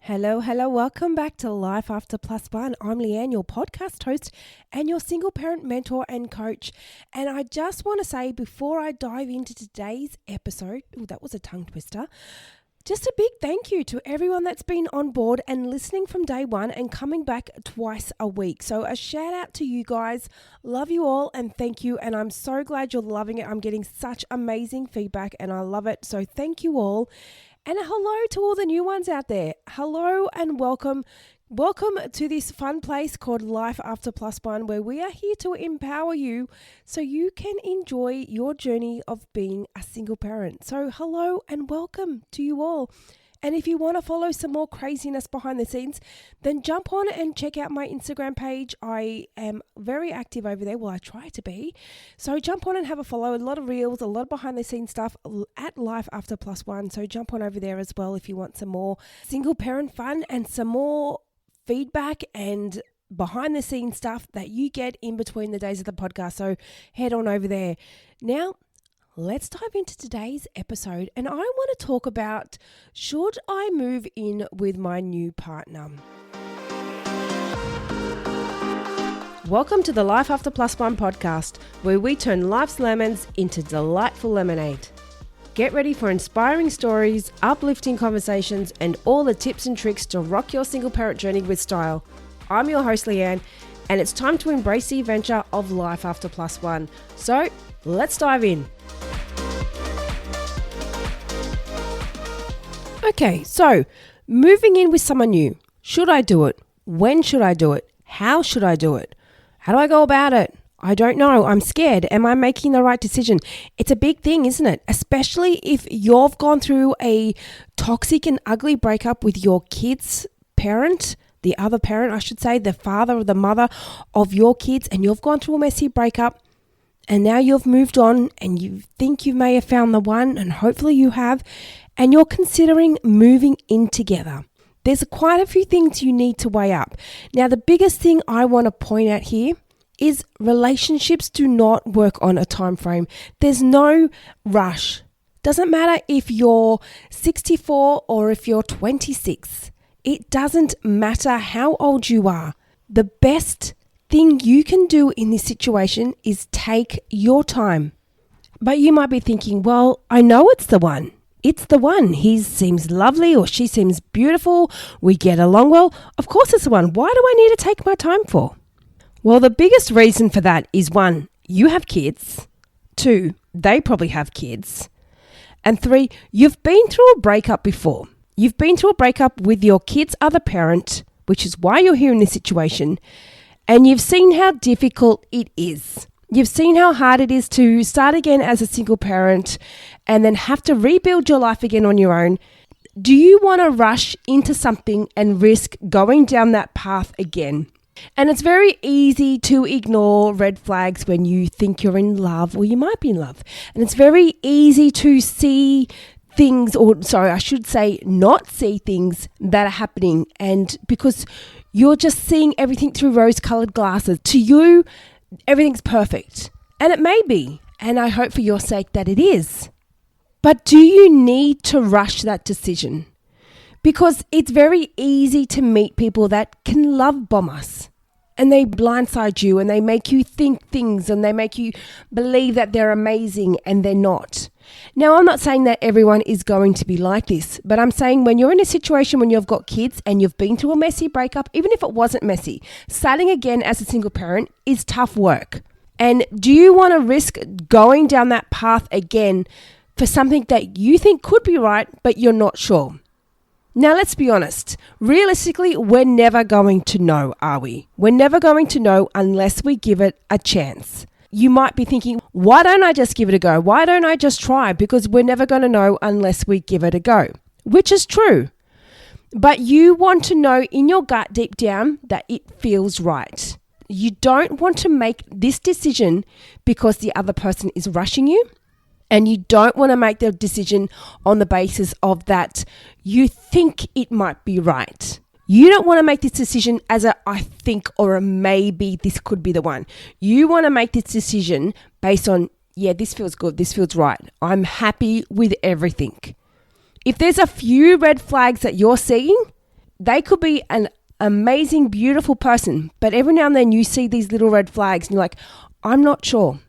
Hello. Welcome back to Life After Plus One. I'm Leanne, your podcast host and your single parent mentor and coach. And I just want to say before I dive into today's episode, that was a tongue twister, just a big thank you to everyone that's been on board and listening from day one and coming back twice a week. So a shout out to you guys. Love you all and thank you. And I'm so glad you're loving it. I'm getting such amazing feedback and I love it. So thank you all. And hello to all the new ones out there. Hello and welcome. Welcome to this fun place called Life After Plus One, where we are here to empower you so you can enjoy your journey of being a single parent. So hello and welcome to you all. And if you want to follow some more craziness behind the scenes, then jump on and check out my Instagram page. I am very active over there. Well, I try to be. So jump on and have a follow. A lot of reels, a lot of behind the scenes stuff at Life After Plus One. So jump on over there as well if you want some more single parent fun and some more feedback and behind the scenes stuff that you get in between the days of the podcast. So head on over there. Now, let's dive into today's episode, and I want to talk about, should I move in with my new partner? Welcome to the Life After Plus One podcast, where we turn life's lemons into delightful lemonade. Get ready for inspiring stories, uplifting conversations, and all the tips and tricks to rock your single parent journey with style. I'm your host, Leanne, and it's time to embrace the adventure of Life After Plus One. So let's dive in. Okay, so moving in with someone new. Should I do it? When should I do it? How should I do it? How do I go about it? I don't know. I'm scared. Am I making the right decision? It's a big thing, isn't it? Especially if you've gone through a toxic and ugly breakup with your kid's parent, the other parent, I should say, the father or the mother of your kids, and you've gone through a messy breakup. And now you've moved on and you think you may have found the one, and hopefully you have, and you're considering moving in together. There's quite a few things you need to weigh up. Now, the biggest thing I want to point out here is relationships do not work on a time frame. There's no rush. Doesn't matter if you're 64 or if you're 26. It doesn't matter how old you are. The best thing you can do in this situation is take your time. But you might be thinking, well, I know it's the one. It's the one. He seems lovely or she seems beautiful. We get along well. Of course it's the one. Why do I need to take my time for? Well, the biggest reason for that is 1, you have kids. 2, they probably have kids. And 3, you've been through a breakup before. You've been through a breakup with your kid's other parent, which is why you're here in this situation. And you've seen how difficult it is. You've seen how hard it is to start again as a single parent and then have to rebuild your life again on your own. Do you want to rush into something and risk going down that path again? And it's very easy to ignore red flags when you think you're in love or you might be in love. And it's very easy to see things, not see things that are happening. And because you're just seeing everything through rose-colored glasses. To you, everything's perfect. And it may be. And I hope for your sake that it is. But do you need to rush that decision? Because it's very easy to meet people that can love bomb us. And they blindside you and they make you think things and they make you believe that they're amazing and they're not. Now, I'm not saying that everyone is going to be like this, but I'm saying when you're in a situation when you've got kids and you've been through a messy breakup, even if it wasn't messy, starting again as a single parent is tough work. And do you want to risk going down that path again for something that you think could be right, but you're not sure? Now, let's be honest. Realistically, we're never going to know, are we? We're never going to know unless we give it a chance. You might be thinking, why don't I just give it a go? Why don't I just try? Because we're never going to know unless we give it a go, which is true. But you want to know in your gut deep down that it feels right. You don't want to make this decision because the other person is rushing you. And you don't want to make the decision on the basis of that you think it might be right. You don't want to make this decision as a I think or a maybe this could be the one. You want to make this decision based on, yeah, this feels good, this feels right. I'm happy with everything. If there's a few red flags that you're seeing, they could be an amazing, beautiful person, but every now and then you see these little red flags and you're like, I'm not sure,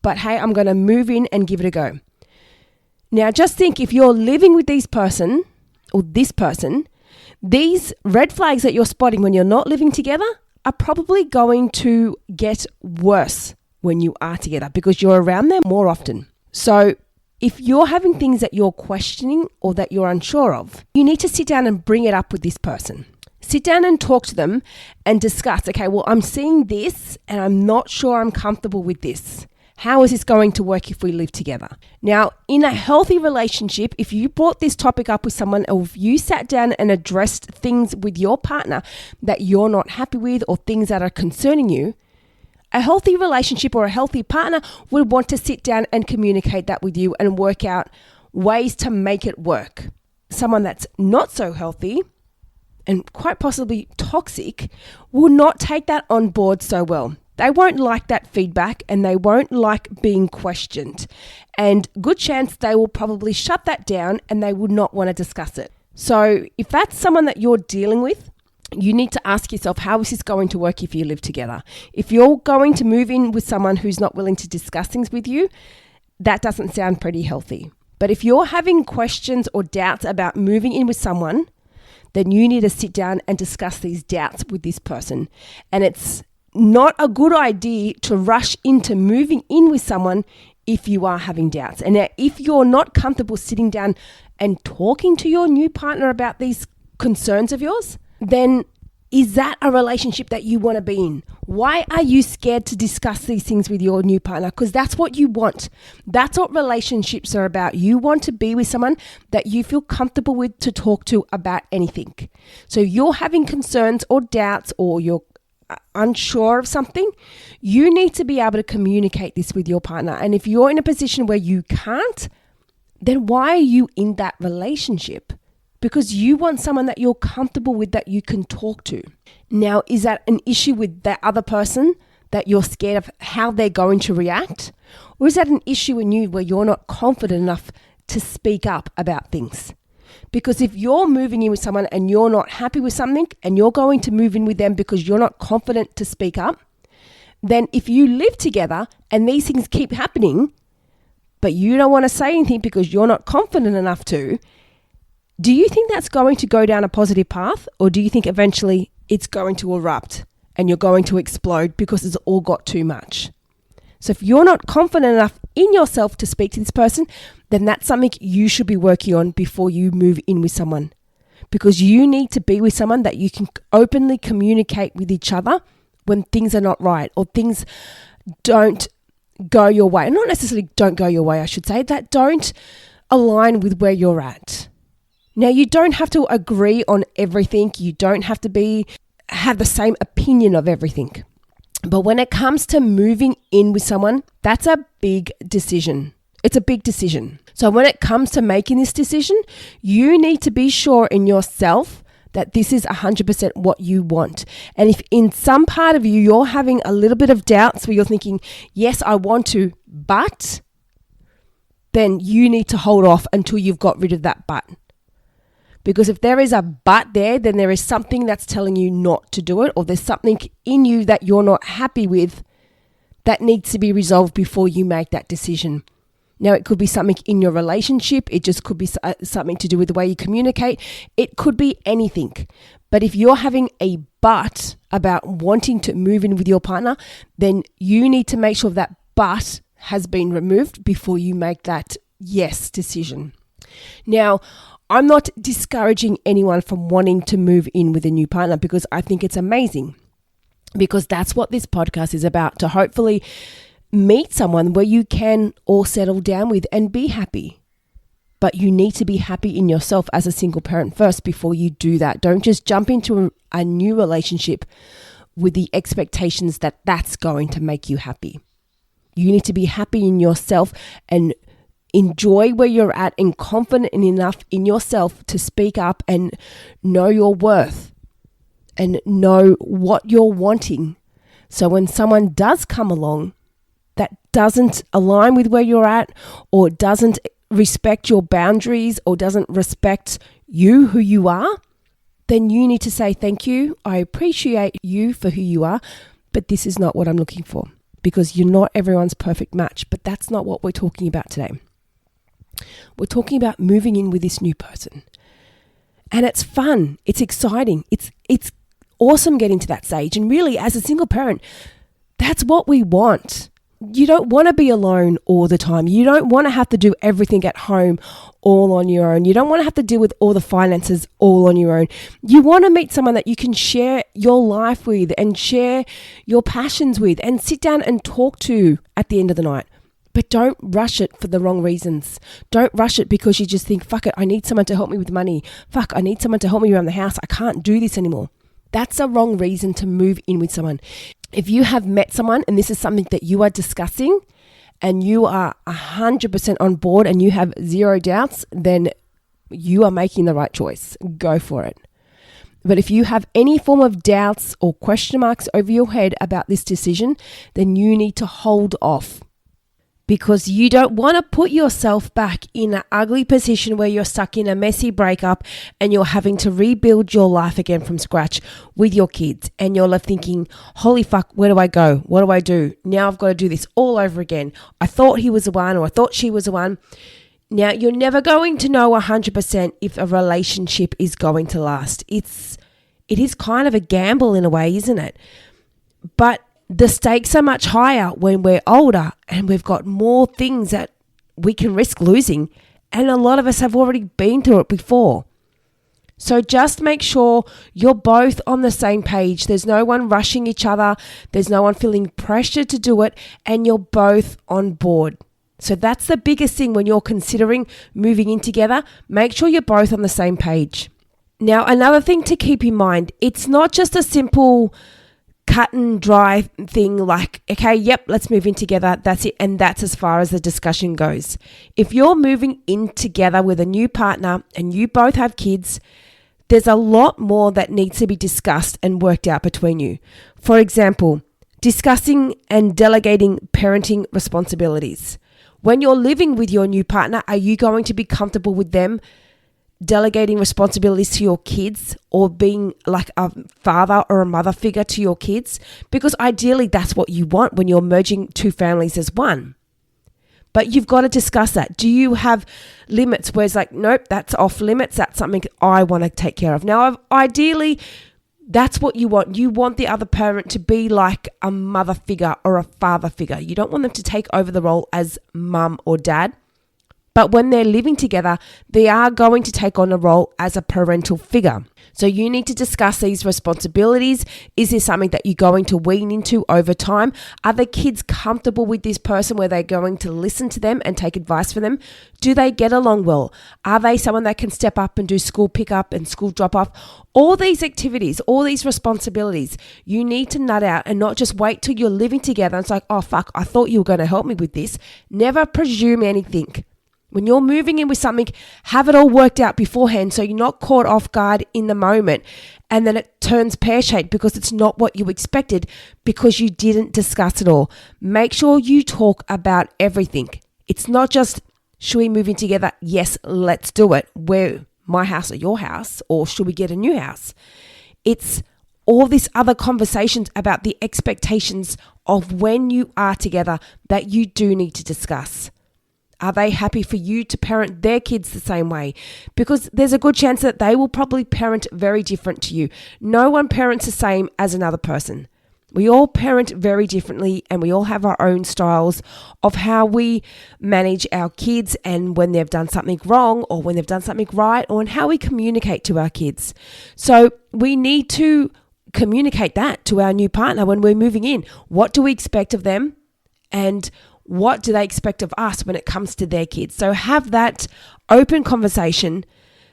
but hey, I'm going to move in and give it a go. Now, just think, if you're living with this person, these red flags that you're spotting when you're not living together are probably going to get worse when you are together because you're around them more often. So if you're having things that you're questioning or that you're unsure of, you need to sit down and bring it up with this person. Sit down and talk to them and discuss, okay, well, I'm seeing this and I'm not sure I'm comfortable with this. How is this going to work if we live together? Now, in a healthy relationship, if you brought this topic up with someone, or if you sat down and addressed things with your partner that you're not happy with or things that are concerning you, a healthy relationship or a healthy partner would want to sit down and communicate that with you and work out ways to make it work. Someone that's not so healthy and quite possibly toxic will not take that on board so well. They won't like that feedback and they won't like being questioned. And good chance they will probably shut that down and they would not want to discuss it. So if that's someone that you're dealing with, you need to ask yourself, how is this going to work if you live together? If you're going to move in with someone who's not willing to discuss things with you, that doesn't sound pretty healthy. But if you're having questions or doubts about moving in with someone, then you need to sit down and discuss these doubts with this person. And it's not a good idea to rush into moving in with someone if you are having doubts. And if you're not comfortable sitting down and talking to your new partner about these concerns of yours, then is that a relationship that you want to be in? Why are you scared to discuss these things with your new partner? Because that's what you want. That's what relationships are about. You want to be with someone that you feel comfortable with to talk to about anything. So you're having concerns or doubts or you're unsure of something, you need to be able to communicate this with your partner. And if you're in a position where you can't, then why are you in that relationship? Because you want someone that you're comfortable with, that you can talk to. Now, is that an issue with that other person that you're scared of how they're going to react? Or is that an issue in you where you're not confident enough to speak up about things? Because if you're moving in with someone and you're not happy with something and you're going to move in with them because you're not confident to speak up, then if you live together and these things keep happening, but you don't want to say anything because you're not confident enough to, do you think that's going to go down a positive path? Or do you think eventually it's going to erupt and you're going to explode because it's all got too much? So if you're not confident enough in yourself to speak to this person, then that's something you should be working on before you move in with someone. Because you need to be with someone that you can openly communicate with each other when things are not right or things don't go your way. Not necessarily don't go your way, I should say, that don't align with where you're at. Now, you don't have to agree on everything. You don't have to have the same opinion of everything. But when it comes to moving in with someone, that's a big decision. It's a big decision. So when it comes to making this decision, you need to be sure in yourself that this is 100% what you want. And if in some part of you, you're having a little bit of doubts where you're thinking, yes, I want to, but, then you need to hold off until you've got rid of that but. Because if there is a but there, then there is something that's telling you not to do it, or there's something in you that you're not happy with that needs to be resolved before you make that decision. Now, it could be something in your relationship. It just could be something to do with the way you communicate. It could be anything. But if you're having a but about wanting to move in with your partner, then you need to make sure that but has been removed before you make that yes decision. Now, I'm not discouraging anyone from wanting to move in with a new partner because I think it's amazing. Because that's what this podcast is about, to hopefully meet someone where you can all settle down with and be happy. But you need to be happy in yourself as a single parent first before you do that. Don't just jump into a new relationship with the expectations that that's going to make you happy. You need to be happy in yourself and enjoy where you're at and confident enough in yourself to speak up and know your worth and know what you're wanting. So when someone does come along that doesn't align with where you're at, or doesn't respect your boundaries, or doesn't respect you, who you are, then you need to say, thank you. I appreciate you for who you are, but this is not what I'm looking for, because you're not everyone's perfect match. But that's not what we're talking about today. We're talking about moving in with this new person. And it's fun. It's exciting. It's awesome getting to that stage. And really, as a single parent, that's what we want. You don't want to be alone all the time. You don't want to have to do everything at home all on your own. You don't want to have to deal with all the finances all on your own. You want to meet someone that you can share your life with and share your passions with and sit down and talk to at the end of the night. But don't rush it for the wrong reasons. Don't rush it because you just think, fuck it, I need someone to help me with money. Fuck, I need someone to help me around the house. I can't do this anymore. That's a wrong reason to move in with someone. If you have met someone and this is something that you are discussing and you are 100% on board and you have zero doubts, then you are making the right choice. Go for it. But if you have any form of doubts or question marks over your head about this decision, then you need to hold off. Because you don't want to put yourself back in an ugly position where you're stuck in a messy breakup and you're having to rebuild your life again from scratch with your kids. And you're left thinking, holy fuck, where do I go? What do I do? Now I've got to do this all over again. I thought he was the one, or I thought she was the one. Now, you're never going to know 100% if a relationship is going to last. It is kind of a gamble in a way, isn't it? But the stakes are much higher when we're older and we've got more things that we can risk losing. And a lot of us have already been through it before. So just make sure you're both on the same page. There's no one rushing each other. There's no one feeling pressure to do it. And you're both on board. So that's the biggest thing when you're considering moving in together. Make sure you're both on the same page. Now, another thing to keep in mind, it's not just a simple cut and dry thing like, okay, yep, let's move in together. That's it. And that's as far as the discussion goes. If you're moving in together with a new partner and you both have kids, there's a lot more that needs to be discussed and worked out between you. For example, discussing and delegating parenting responsibilities. When you're living with your new partner, are you going to be comfortable with them delegating responsibilities to your kids or being like a father or a mother figure to your kids? Because ideally that's what you want when you're merging two families as one. But you've got to discuss that. Do you have limits where it's like, nope, that's off limits. That's something I want to take care of. Now, ideally, that's what you want. You want the other parent to be like a mother figure or a father figure. You don't want them to take over the role as mum or dad. But when they're living together, they are going to take on a role as a parental figure. So you need to discuss these responsibilities. Is this something that you're going to wean into over time? Are the kids comfortable with this person where they're going to listen to them and take advice from them? Do they get along well? Are they someone that can step up and do school pickup and school drop off? All these activities, all these responsibilities, you need to nut out and not just wait till you're living together. And it's like, oh, fuck, I thought you were going to help me with this. Never presume anything. When you're moving in with something, have it all worked out beforehand so you're not caught off guard in the moment and then it turns pear-shaped because it's not what you expected because you didn't discuss it all. Make sure you talk about everything. It's not just, should we move in together? Yes, let's do it. Where, my house or your house, or should we get a new house? It's all these other conversations about the expectations of when you are together that you do need to discuss. Are they happy for you to parent their kids the same way? Because there's a good chance that they will probably parent very different to you. No one parents the same as another person. We all parent very differently and we all have our own styles of how we manage our kids and when they've done something wrong or when they've done something right or in how we communicate to our kids. So we need to communicate that to our new partner when we're moving in. What do we expect of them? And what do they expect of us when it comes to their kids? So have that open conversation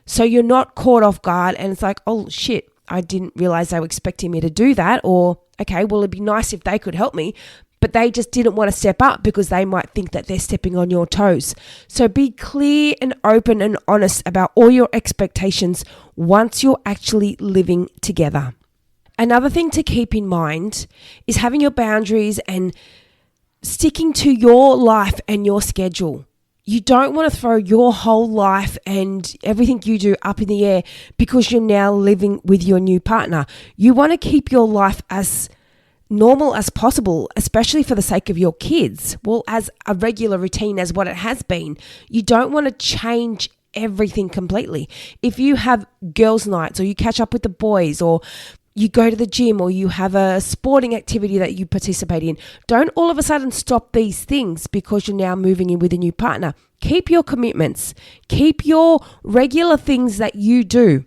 so you're not caught off guard and it's like, oh shit, I didn't realize they were expecting me to do that. Or, okay, well, it'd be nice if they could help me, but they just didn't want to step up because they might think that they're stepping on your toes. So be clear and open and honest about all your expectations once you're actually living together. Another thing to keep in mind is having your boundaries and sticking to your life and your schedule. You don't want to throw your whole life and everything you do up in the air because you're now living with your new partner. You want to keep your life as normal as possible, especially for the sake of your kids. Well, as a regular routine as what it has been. You don't want to change everything completely. If you have girls' nights, or you catch up with the boys, or you go to the gym, or you have a sporting activity that you participate in, don't all of a sudden stop these things because you're now moving in with a new partner. Keep your commitments. Keep your regular things that you do.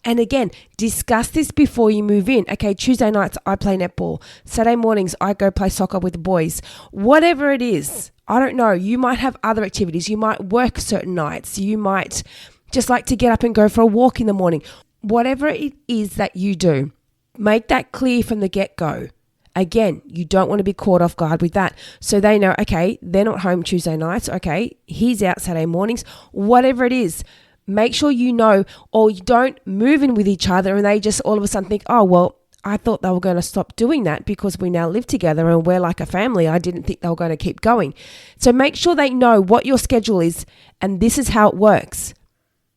And again, discuss this before you move in. Okay, Tuesday nights I play netball. Saturday mornings I go play soccer with the boys. Whatever it is, I don't know. You might have other activities. You might work certain nights. You might just like to get up and go for a walk in the morning. Whatever it is that you do, make that clear from the get-go. Again, you don't want to be caught off guard with that. So they know, okay, they're not home Tuesday nights. Okay, he's out Saturday mornings. Whatever it is, make sure you know, or you don't move in with each other and they just all of a sudden think, oh, well, I thought they were going to stop doing that because we now live together and we're like a family. I didn't think they were going to keep going. So make sure they know what your schedule is and this is how it works,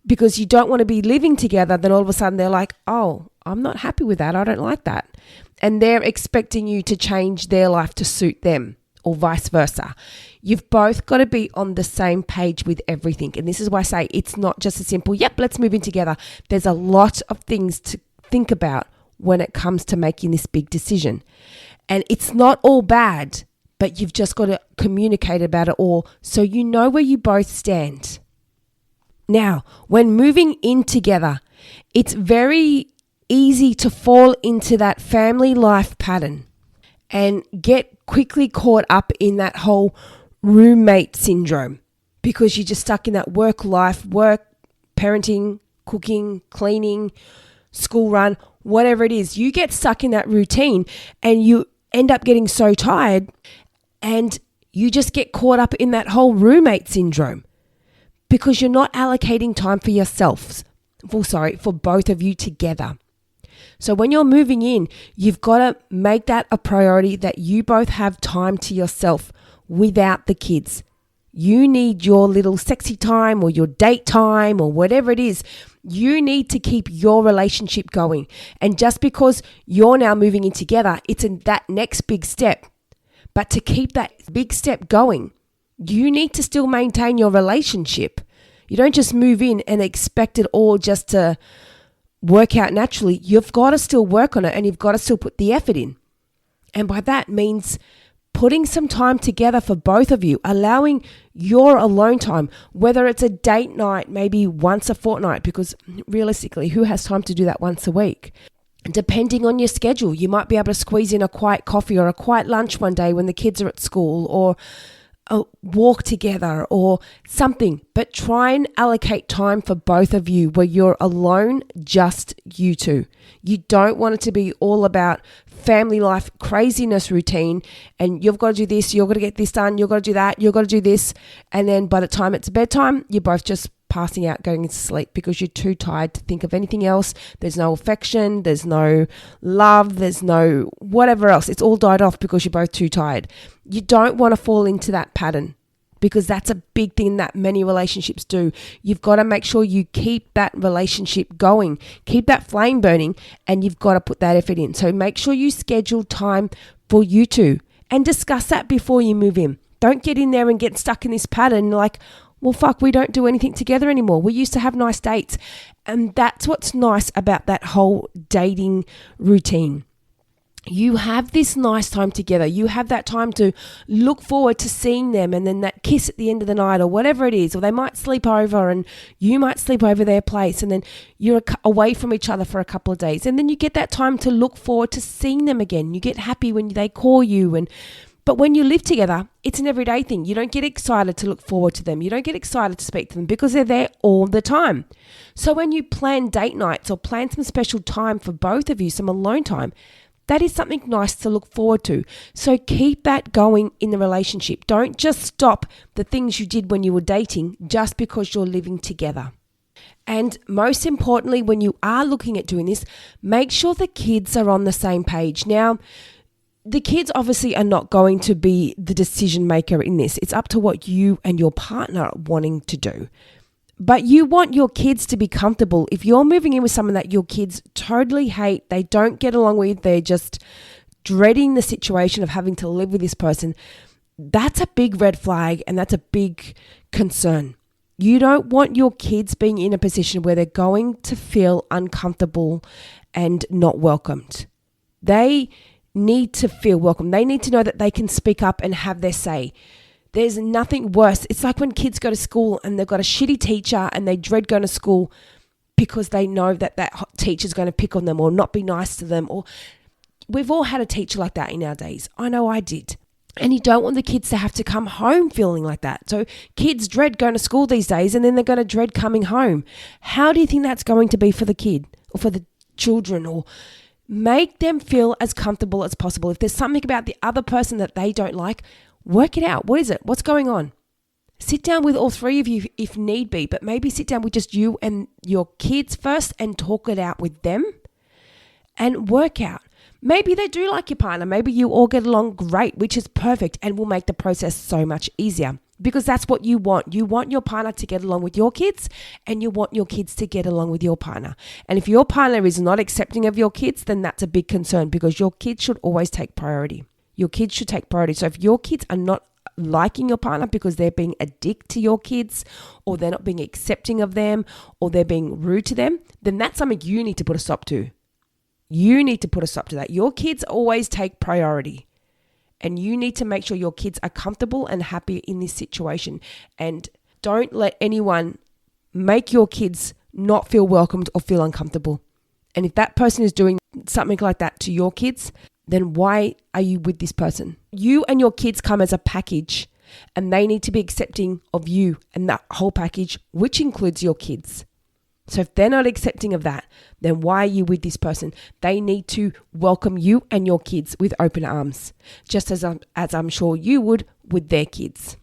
because you don't want to be living together. Then all of a sudden they're like, oh, I'm not happy with that. I don't like that. And they're expecting you to change their life to suit them, or vice versa. You've both got to be on the same page with everything. And this is why I say it's not just a simple, yep, let's move in together. There's a lot of things to think about when it comes to making this big decision. And it's not all bad, but you've just got to communicate about it all so you know where you both stand. Now, when moving in together, it's very easy to fall into that family life pattern and get quickly caught up in that whole roommate syndrome, because you're just stuck in that work life, work, parenting, cooking, cleaning, school run, whatever it is. You get stuck in that routine and you end up getting so tired and you just get caught up in that whole roommate syndrome because you're not allocating time for yourselves. For both of you together. So when you're moving in, you've got to make that a priority that you both have time to yourself without the kids. You need your little sexy time or your date time or whatever it is. You need to keep your relationship going. And just because you're now moving in together, it's in that next big step. But to keep that big step going, you need to still maintain your relationship. You don't just move in and expect it all just to work out naturally. You've got to still work on it and you've got to still put the effort in. And by that means putting some time together for both of you, allowing your alone time, whether it's a date night, maybe once a fortnight, because realistically, who has time to do that once a week? Depending on your schedule, you might be able to squeeze in a quiet coffee or a quiet lunch one day when the kids are at school, or a walk together or something, but try and allocate time for both of you where you're alone, just you two. You don't want it to be all about family life craziness routine and you've got to do this, you've got to get this done, you've got to do that, you've got to do this, and then by the time it's bedtime, you're both just passing out, going to sleep because you're too tired to think of anything else. There's no affection, there's no love, there's no whatever else. It's all died off because you're both too tired. You don't want to fall into that pattern because that's a big thing that many relationships do. You've got to make sure you keep that relationship going, keep that flame burning, and you've got to put that effort in. So make sure you schedule time for you two and discuss that before you move in. Don't get in there and get stuck in this pattern like, well, fuck, we don't do anything together anymore. We used to have nice dates. And that's what's nice about that whole dating routine. You have this nice time together. You have that time to look forward to seeing them, and then that kiss at the end of the night or whatever it is. Or they might sleep over and you might sleep over their place, and then you're away from each other for a couple of days. And then you get that time to look forward to seeing them again. You get happy when they call you, but when you live together, it's an everyday thing. You don't get excited to look forward to them. You don't get excited to speak to them because they're there all the time. So when you plan date nights or plan some special time for both of you, some alone time, that is something nice to look forward to. So keep that going in the relationship. Don't just stop the things you did when you were dating just because you're living together. And most importantly, when you are looking at doing this, make sure the kids are on the same page. Now, the kids obviously are not going to be the decision maker in this. It's up to what you and your partner are wanting to do. But you want your kids to be comfortable. If you're moving in with someone that your kids totally hate, they don't get along with, they're just dreading the situation of having to live with this person, that's a big red flag and that's a big concern. You don't want your kids being in a position where they're going to feel uncomfortable and not welcomed. They need to feel welcome. They need to know that they can speak up and have their say. There's nothing worse. It's like when kids go to school and they've got a shitty teacher and they dread going to school because they know that that teacher's going to pick on them or not be nice to them. Or we've all had a teacher like that in our days. I know I did. And you don't want the kids to have to come home feeling like that. So kids dread going to school these days and then they're going to dread coming home. How do you think that's going to be for the kid or for the children? Or make them feel as comfortable as possible. If there's something about the other person that they don't like, work it out. What is it? What's going on? Sit down with all three of you if need be, but maybe sit down with just you and your kids first and talk it out with them and work out. Maybe they do like your partner. Maybe you all get along great, which is perfect and will make the process so much easier because that's what you want. You want your partner to get along with your kids and you want your kids to get along with your partner. And if your partner is not accepting of your kids, then that's a big concern because your kids should always take priority. Your kids should take priority. So if your kids are not liking your partner because they're being a dick to your kids or they're not being accepting of them or they're being rude to them, then that's something you need to put a stop to. You need to put a stop to that. Your kids always take priority and you need to make sure your kids are comfortable and happy in this situation. And don't let anyone make your kids not feel welcomed or feel uncomfortable. And if that person is doing something like that to your kids, then why are you with this person? You and your kids come as a package and they need to be accepting of you and that whole package, which includes your kids. So if they're not accepting of that, then why are you with this person? They need to welcome you and your kids with open arms, just as I'm sure you would with their kids.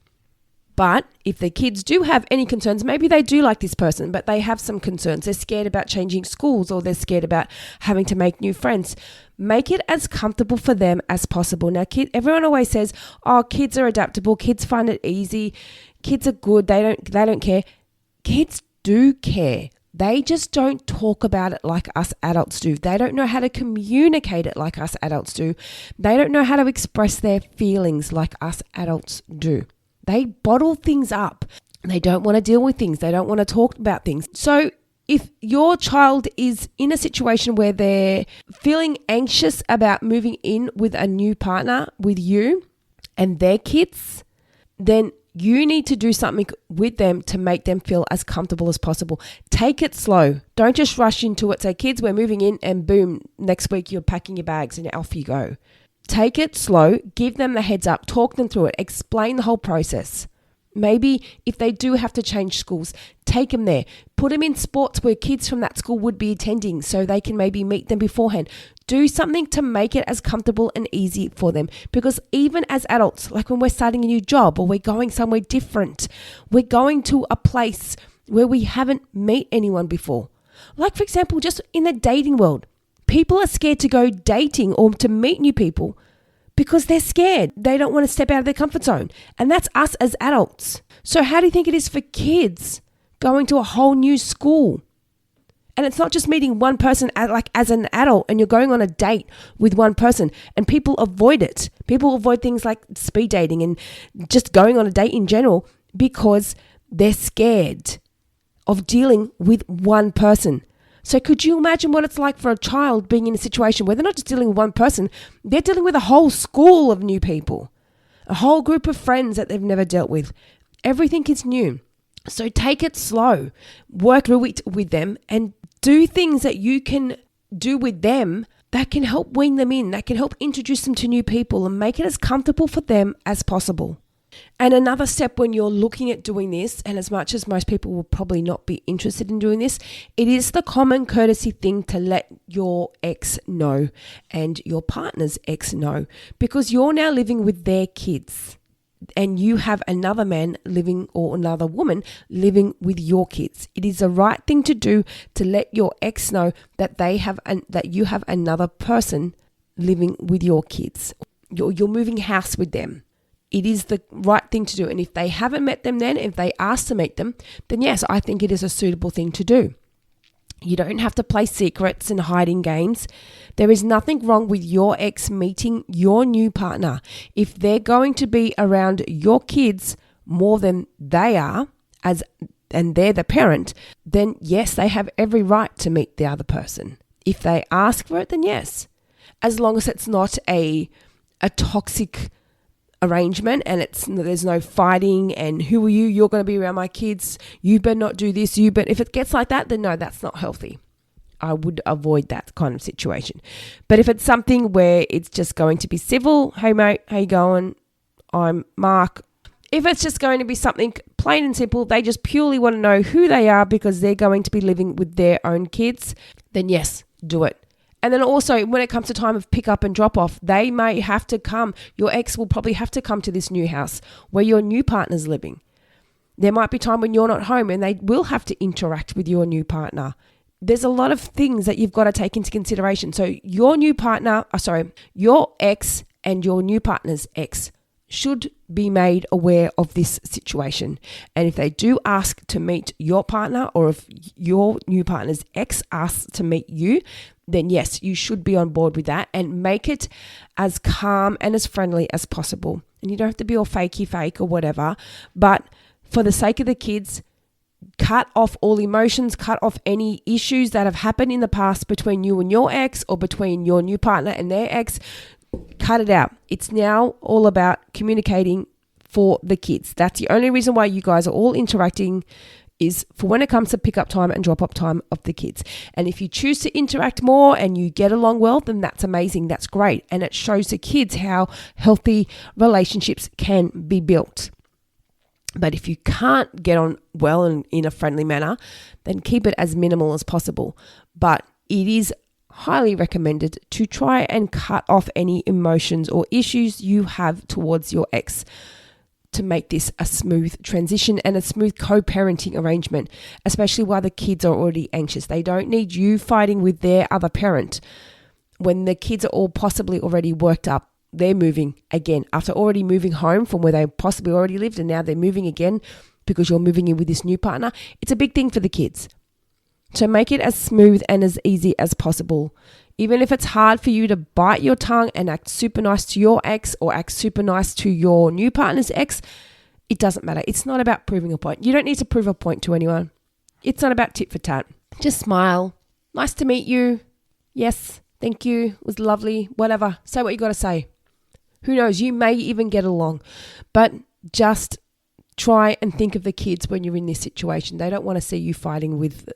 But if the kids do have any concerns, maybe they do like this person, but they have some concerns. They're scared about changing schools or they're scared about having to make new friends. Make it as comfortable for them as possible. Now, everyone always says, oh, kids are adaptable. Kids find it easy. Kids are good. They don't care. Kids do care. They just don't talk about it like us adults do. They don't know how to communicate it like us adults do. They don't know how to express their feelings like us adults do. They bottle things up. They don't want to deal with things. They don't want to talk about things. So if your child is in a situation where they're feeling anxious about moving in with a new partner with you and their kids, then you need to do something with them to make them feel as comfortable as possible. Take it slow. Don't just rush into it. Say, kids, we're moving in and boom, next week you're packing your bags and off you go. Take it slow, give them the heads up, talk them through it, explain the whole process. Maybe if they do have to change schools, take them there. Put them in sports where kids from that school would be attending so they can maybe meet them beforehand. Do something to make it as comfortable and easy for them. Because even as adults, like when we're starting a new job or we're going somewhere different, we're going to a place where we haven't met anyone before. Like for example, just in the dating world. People are scared to go dating or to meet new people because they're scared. They don't want to step out of their comfort zone. And that's us as adults. So how do you think it is for kids going to a whole new school? And it's not just meeting one person as an adult and you're going on a date with one person and people avoid it. People avoid things like speed dating and just going on a date in general because they're scared of dealing with one person. So could you imagine what it's like for a child being in a situation where they're not just dealing with one person, they're dealing with a whole school of new people, a whole group of friends that they've never dealt with. Everything is new. So take it slow, work through it with them and do things that you can do with them that can help wean them in, that can help introduce them to new people and make it as comfortable for them as possible. And another step when you're looking at doing this, and as much as most people will probably not be interested in doing this, it is the common courtesy thing to let your ex know and your partner's ex know because you're now living with their kids and you have another man living or another woman living with your kids. It is the right thing to do to let your ex know that that you have another person living with your kids. you're moving house with them. It is the right thing to do. And if they haven't met them then, if they ask to meet them, then yes, I think it is a suitable thing to do. You don't have to play secrets and hiding games. There is nothing wrong with your ex meeting your new partner. If they're going to be around your kids more than they are, and they're the parent, then yes, they have every right to meet the other person. If they ask for it, then yes. As long as it's not a toxic arrangement and there's no fighting and who are you? You're going to be around my kids. You better not do this. If it gets like that, then no, that's not healthy. I would avoid that kind of situation. But if it's something where it's just going to be civil, hey mate, how you going? I'm Mark. If it's just going to be something plain and simple, they just purely want to know who they are because they're going to be living with their own kids, then yes, do it. And then also when it comes to time of pick up and drop off, they may have to come. Your ex will probably have to come to this new house where your new partner's living. There might be time when you're not home and they will have to interact with your new partner. There's a lot of things that you've got to take into consideration. So your ex and your new partner's ex should be made aware of this situation. And if they do ask to meet your partner, or if your new partner's ex asks to meet you, then yes, you should be on board with that and make it as calm and as friendly as possible. And you don't have to be all fakey fake or whatever, but for the sake of the kids, cut off all emotions, cut off any issues that have happened in the past between you and your ex or between your new partner and their ex. Cut it out. It's now all about communicating for the kids. That's the only reason why you guys are all interacting, is for when it comes to pick up time and drop up time of the kids. And if you choose to interact more and you get along well, then that's amazing. That's great. And it shows the kids how healthy relationships can be built. But if you can't get on well and in a friendly manner, then keep it as minimal as possible. But it is highly recommended to try and cut off any emotions or issues you have towards your ex to make this a smooth transition and a smooth co-parenting arrangement, especially while the kids are already anxious. They don't need you fighting with their other parent when the kids are all possibly already worked up. They're moving again after already moving home from where they possibly already lived, and now they're moving again because you're moving in with this new partner. It's a big thing for the kids. So make it as smooth and as easy as possible. Even if it's hard for you to bite your tongue and act super nice to your ex or act super nice to your new partner's ex, it doesn't matter. It's not about proving a point. You don't need to prove a point to anyone. It's not about tit for tat. Just smile. Nice to meet you. Yes, thank you. It was lovely. Whatever. Say what you got to say. Who knows? You may even get along. But just try and think of the kids when you're in this situation. They don't want to see you fighting with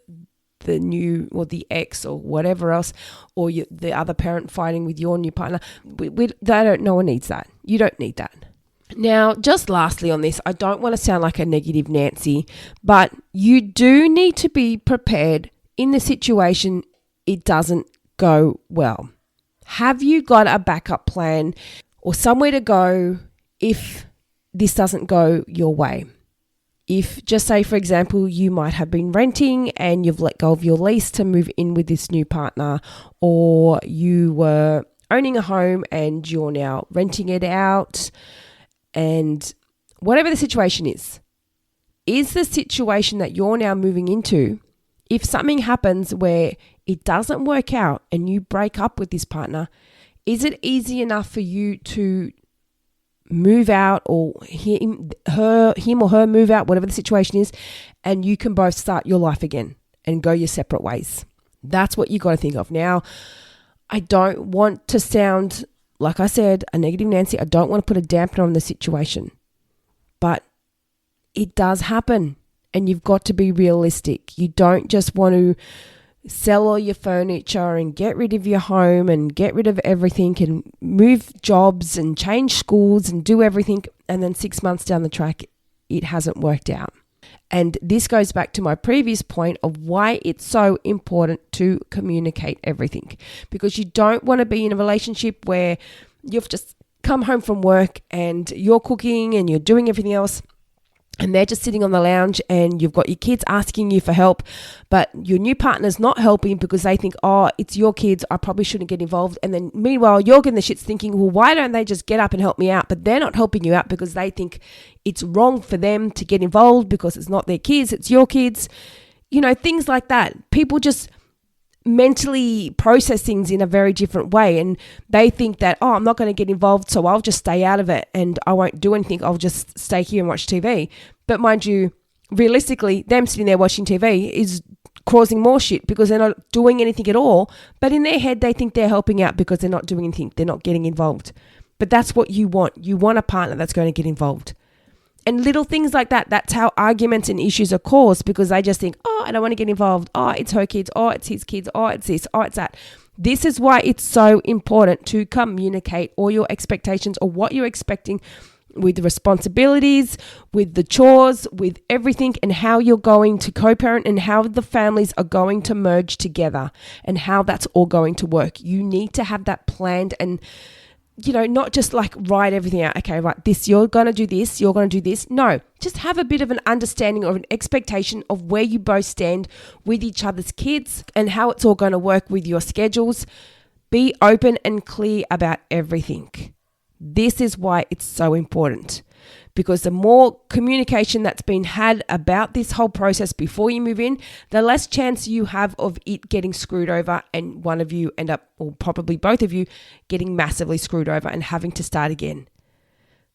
the new or the ex or whatever else, or the other parent fighting with your new partner. No one needs that. You don't need that. Now, just lastly on this, I don't want to sound like a negative Nancy, but you do need to be prepared in the situation it doesn't go well. Have you got a backup plan or somewhere to go if this doesn't go your way? If, just say, for example, you might have been renting and you've let go of your lease to move in with this new partner, or you were owning a home and you're now renting it out, and whatever the situation is the situation that you're now moving into, if something happens where it doesn't work out and you break up with this partner, is it easy enough for you to move out, or him or her move out, whatever the situation is, and you can both start your life again and go your separate ways? That's what you got to think of. Now, I don't want to sound, like I said, a negative Nancy. I don't want to put a dampener on the situation, but it does happen and you've got to be realistic. You don't just want to sell all your furniture and get rid of your home and get rid of everything and move jobs and change schools and do everything, and then 6 months down the track, it hasn't worked out. And this goes back to my previous point of why it's so important to communicate everything, because you don't want to be in a relationship where you've just come home from work and you're cooking and you're doing everything else, and they're just sitting on the lounge and you've got your kids asking you for help, but your new partner's not helping because they think, oh, it's your kids, I probably shouldn't get involved. And then meanwhile, you're getting the shits thinking, well, why don't they just get up and help me out? But they're not helping you out because they think it's wrong for them to get involved because it's not their kids, it's your kids. Things like that. People just mentally process things in a very different way, and they think that, oh, I'm not going to get involved, so I'll just stay out of it and I won't do anything, I'll just stay here and watch TV. But mind you, realistically, them sitting there watching TV is causing more shit because they're not doing anything at all, but in their head they think they're helping out because they're not doing anything, they're not getting involved. But that's what you want a partner that's going to get involved. And little things like that, that's how arguments and issues are caused, because they just think, oh, I don't want to get involved. Oh, it's her kids. Oh, it's his kids. Oh, it's this. Oh, it's that. This is why it's so important to communicate all your expectations or what you're expecting with the responsibilities, with the chores, with everything, and how you're going to co-parent and how the families are going to merge together and how that's all going to work. You need to have that planned and not just like write everything out. Okay, right, you're going to do this, you're going to do this. No, just have a bit of an understanding or an expectation of where you both stand with each other's kids and how it's all going to work with your schedules. Be open and clear about everything. This is why it's so important, because the more communication that's been had about this whole process before you move in, the less chance you have of it getting screwed over and one of you end up, or probably both of you, getting massively screwed over and having to start again.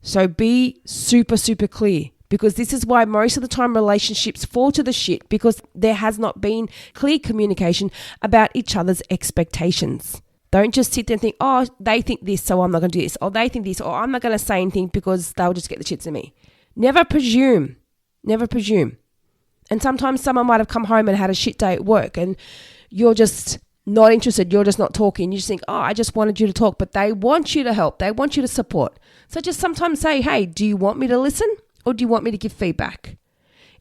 So be super, super clear, because this is why most of the time relationships fall to the shit, because there has not been clear communication about each other's expectations. Don't just sit there and think, oh, they think this, so I'm not going to do this. Or they think this, or I'm not going to say anything because they'll just get the shits of me. Never presume. Never presume. And sometimes someone might have come home and had a shit day at work and you're just not interested. You're just not talking. You just think, oh, I just wanted you to talk. But they want you to help. They want you to support. So just sometimes say, hey, do you want me to listen or do you want me to give feedback?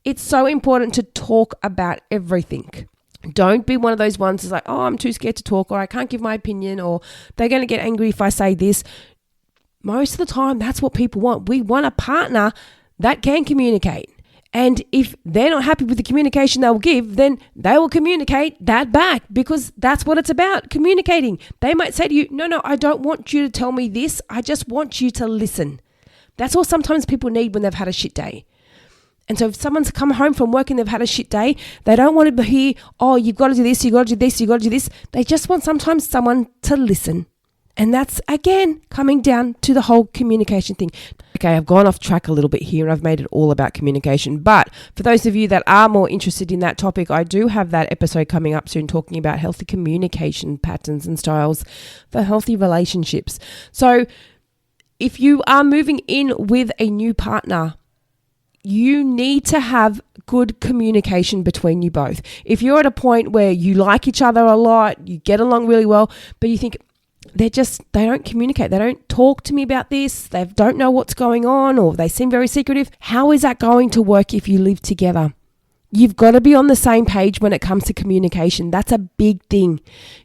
It's so important to talk about everything. Don't be one of those ones that's like, oh, I'm too scared to talk, or I can't give my opinion, or they're going to get angry if I say this. Most of the time, that's what people want. We want a partner that can communicate. And if they're not happy with the communication they'll give, then they will communicate that back, because that's what it's about, communicating. They might say to you, no, I don't want you to tell me this. I just want you to listen. That's all sometimes people need when they've had a shit day. And so if someone's come home from work and they've had a shit day, they don't want to hear, oh, you've got to do this, you've got to do this, you've got to do this. They just want sometimes someone to listen. And that's, again, coming down to the whole communication thing. Okay, I've gone off track a little bit here and I've made it all about communication. But for those of you that are more interested in that topic, I do have that episode coming up soon talking about healthy communication patterns and styles for healthy relationships. So if you are moving in with a new partner, you need to have good communication between you both. If you're at a point where you like each other a lot, you get along really well, but you think they don't communicate, they don't talk to me about this, they don't know what's going on, or they seem very secretive, how is that going to work if you live together? You've got to be on the same page when it comes to communication. That's a big thing.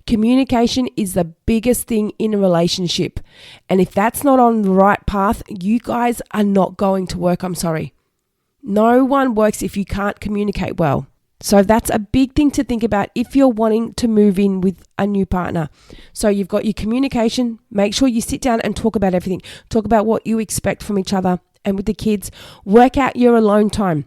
Communication is the biggest thing in a relationship. And if that's not on the right path, you guys are not going to work. I'm sorry. No one works if you can't communicate well. So that's a big thing to think about if you're wanting to move in with a new partner. So you've got your communication. Make sure you sit down and talk about everything. Talk about what you expect from each other and with the kids. Work out your alone time.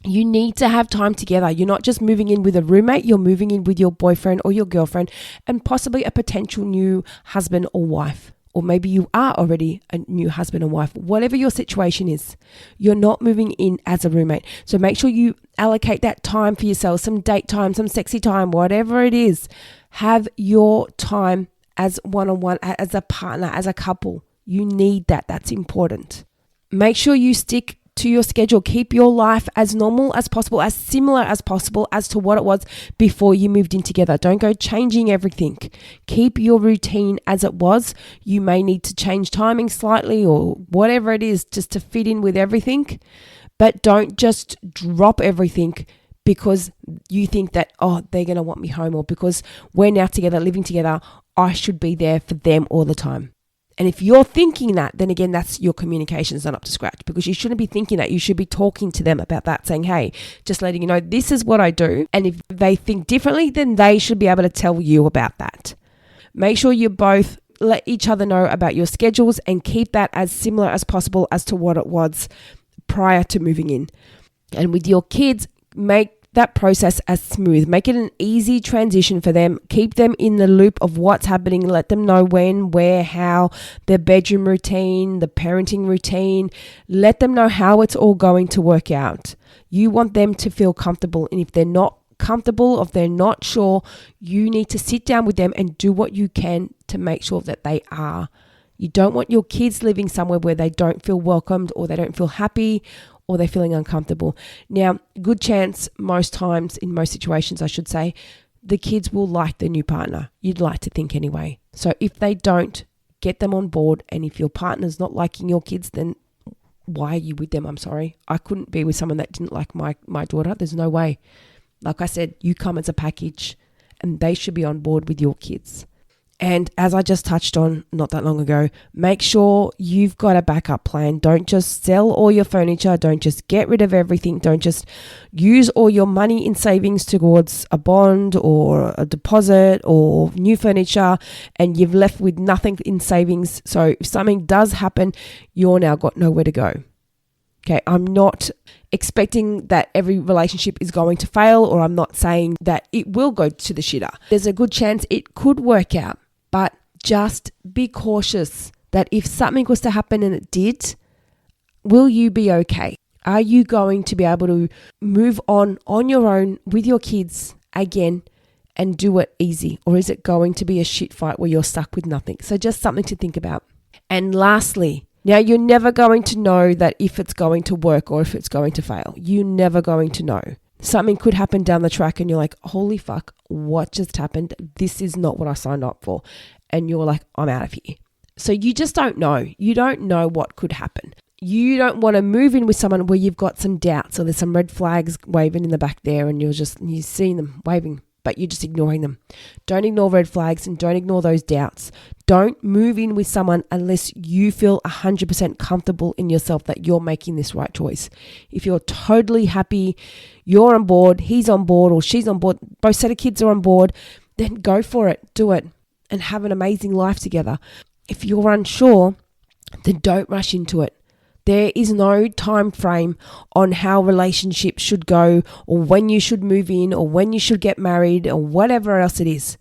You need to have time together. You're not just moving in with a roommate. You're moving in with your boyfriend or your girlfriend and possibly a potential new husband or wife. Or maybe you are already a new husband and wife. Whatever your situation is, you're not moving in as a roommate. So make sure you allocate that time for yourself, some date time, some sexy time, whatever it is. Have your time as one-on-one, as a partner, as a couple. You need that. That's important. Make sure you stick to your schedule. Keep your life as normal as possible, as similar as possible as to what it was before you moved in together. Don't go changing everything. Keep your routine as it was. You may need to change timing slightly or whatever it is just to fit in with everything, but don't just drop everything because you think that, oh, they're going to want me home, or because we're now together, living together, I should be there for them all the time. And if you're thinking that, then again, that's your communication's not up to scratch, because you shouldn't be thinking that. You should be talking to them about that, saying, hey, just letting you know, this is what I do. And if they think differently, then they should be able to tell you about that. Make sure you both let each other know about your schedules and keep that as similar as possible as to what it was prior to moving in. And with your kids, make that process as smooth. Make it an easy transition for them. Keep them in the loop of what's happening. Let them know when, where, how, their bedroom routine, the parenting routine. Let them know how it's all going to work out. You want them to feel comfortable. And if they're not comfortable, or if they're not sure, you need to sit down with them and do what you can to make sure that they are. You don't want your kids living somewhere where they don't feel welcomed, or they don't feel happy, or they're feeling uncomfortable. Now, good chance, most times, in most situations, I should say, the kids will like the new partner. You'd like to think anyway. So if they don't, get them on board. And if your partner's not liking your kids, then why are you with them? I'm sorry. I couldn't be with someone that didn't like my daughter. There's no way. Like I said, you come as a package, and they should be on board with your kids. And as I just touched on not that long ago, make sure you've got a backup plan. Don't just sell all your furniture. Don't just get rid of everything. Don't just use all your money in savings towards a bond or a deposit or new furniture, and you've left with nothing in savings. So if something does happen, you're now got nowhere to go. Okay, I'm not expecting that every relationship is going to fail, or I'm not saying that it will go to the shitter. There's a good chance it could work out, but just be cautious that if something was to happen and it did, will you be okay? Are you going to be able to move on your own with your kids again and do it easy? Or is it going to be a shit fight where you're stuck with nothing? So just something to think about. And lastly, now, you're never going to know that if it's going to work or if it's going to fail. You're never going to know. Something could happen down the track and you're like, holy fuck, what just happened? This is not what I signed up for. And you're like, I'm out of here. So you just don't know. You don't know what could happen. You don't want to move in with someone where you've got some doubts, or there's some red flags waving in the back there and you're seeing them waving, but you're just ignoring them. Don't ignore red flags and don't ignore those doubts. Don't move in with someone unless you feel 100% comfortable in yourself that you're making this right choice. If you're totally happy, you're on board, he's on board or she's on board, both set of kids are on board, then go for it, do it, and have an amazing life together. If you're unsure, then don't rush into it. There is no time frame on how relationships should go, or when you should move in, or when you should get married, or whatever else it is.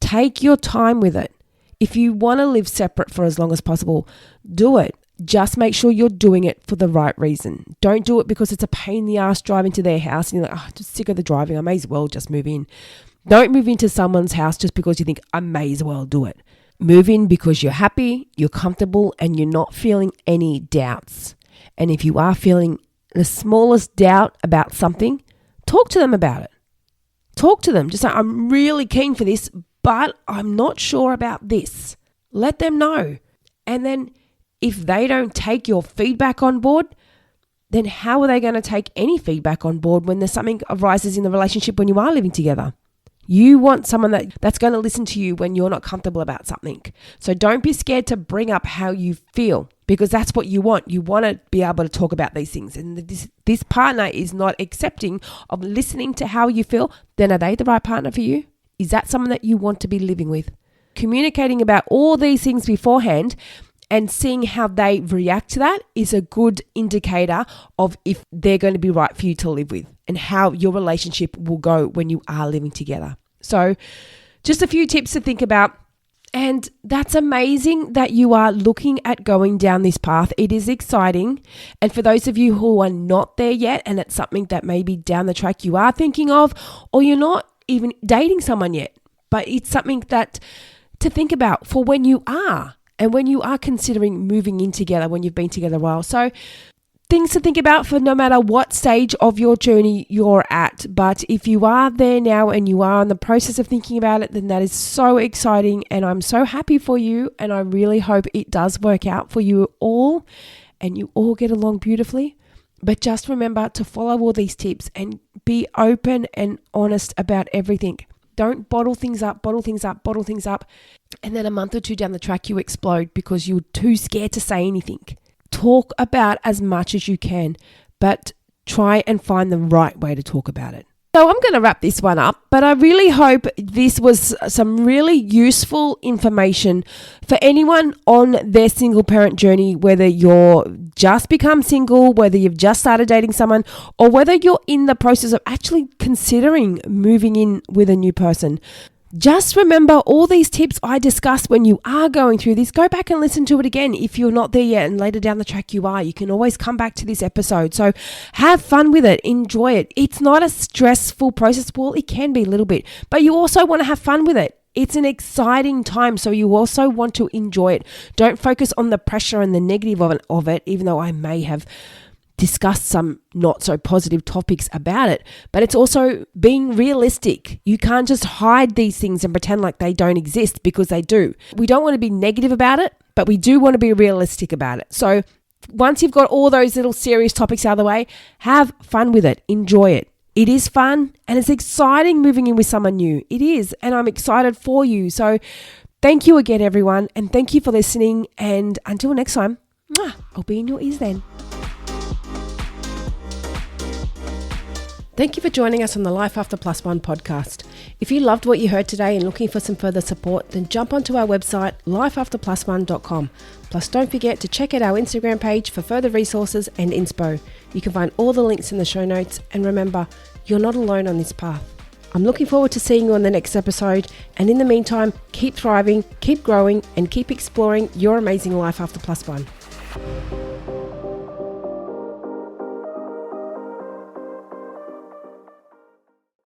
Take your time with it. If you want to live separate for as long as possible, do it. Just make sure you're doing it for the right reason. Don't do it because it's a pain in the ass driving to their house and you're like, just sick of the driving. I may as well just move in. Don't move into someone's house just because you think, I may as well do it. Move in because you're happy, you're comfortable, and you're not feeling any doubts. And if you are feeling the smallest doubt about something, talk to them about it. Talk to them. Just say, I'm really keen for this, but I'm not sure about this. Let them know. And then if they don't take your feedback on board, then how are they going to take any feedback on board when there's something arises in the relationship when you are living together? You want someone that's going to listen to you when you're not comfortable about something. So don't be scared to bring up how you feel, because that's what you want. You want to be able to talk about these things. And this partner is not accepting of listening to how you feel, then are they the right partner for you? Is that someone that you want to be living with? Communicating about all these things beforehand and seeing how they react to that is a good indicator of if they're going to be right for you to live with and how your relationship will go when you are living together. So just a few tips to think about. And that's amazing that you are looking at going down this path. It is exciting. And for those of you who are not there yet, and it's something that maybe down the track you are thinking of, or you're not even dating someone yet, but it's something that to think about for when you are, and when you are considering moving in together, when you've been together a while. So things to think about for no matter what stage of your journey you're at. But if you are there now and you are in the process of thinking about it, then that is so exciting. And I'm so happy for you. And I really hope it does work out for you all and you all get along beautifully. But just remember to follow all these tips and be open and honest about everything. Don't bottle things up. And then a month or two down the track, you explode because you're too scared to say anything. Talk about as much as you can, but try and find the right way to talk about it. So I'm going to wrap this one up, but I really hope this was some really useful information for anyone on their single parent journey, whether you're just become single, whether you've just started dating someone, or whether you're in the process of actually considering moving in with a new person. Just remember all these tips I discussed when you are going through this. Go back and listen to it again if you're not there yet and later down the track you are. You can always come back to this episode. So have fun with it. Enjoy it. It's not a stressful process. Well, it can be a little bit, but you also want to have fun with it. It's an exciting time, so you also want to enjoy it. Don't focus on the pressure and the negative of it, even though I may have discussed some not so positive topics about it, but it's also being realistic. You can't just hide these things and pretend like they don't exist, because they do. We don't want to be negative about it, but we do want to be realistic about it. So once you've got all those little serious topics out of the way, have fun with it. Enjoy it. It is fun and it's exciting moving in with someone new. It is, and I'm excited for you. So thank you again, everyone, and thank you for listening. And until next time, I'll be in your ears then. Thank you for joining us on the Life After Plus One podcast. If you loved what you heard today and looking for some further support, then jump onto our website, lifeafterplusone.com. Plus, don't forget to check out our Instagram page for further resources and inspo. You can find all the links in the show notes. And remember, you're not alone on this path. I'm looking forward to seeing you on the next episode. And in the meantime, keep thriving, keep growing, and keep exploring your amazing life after plus one.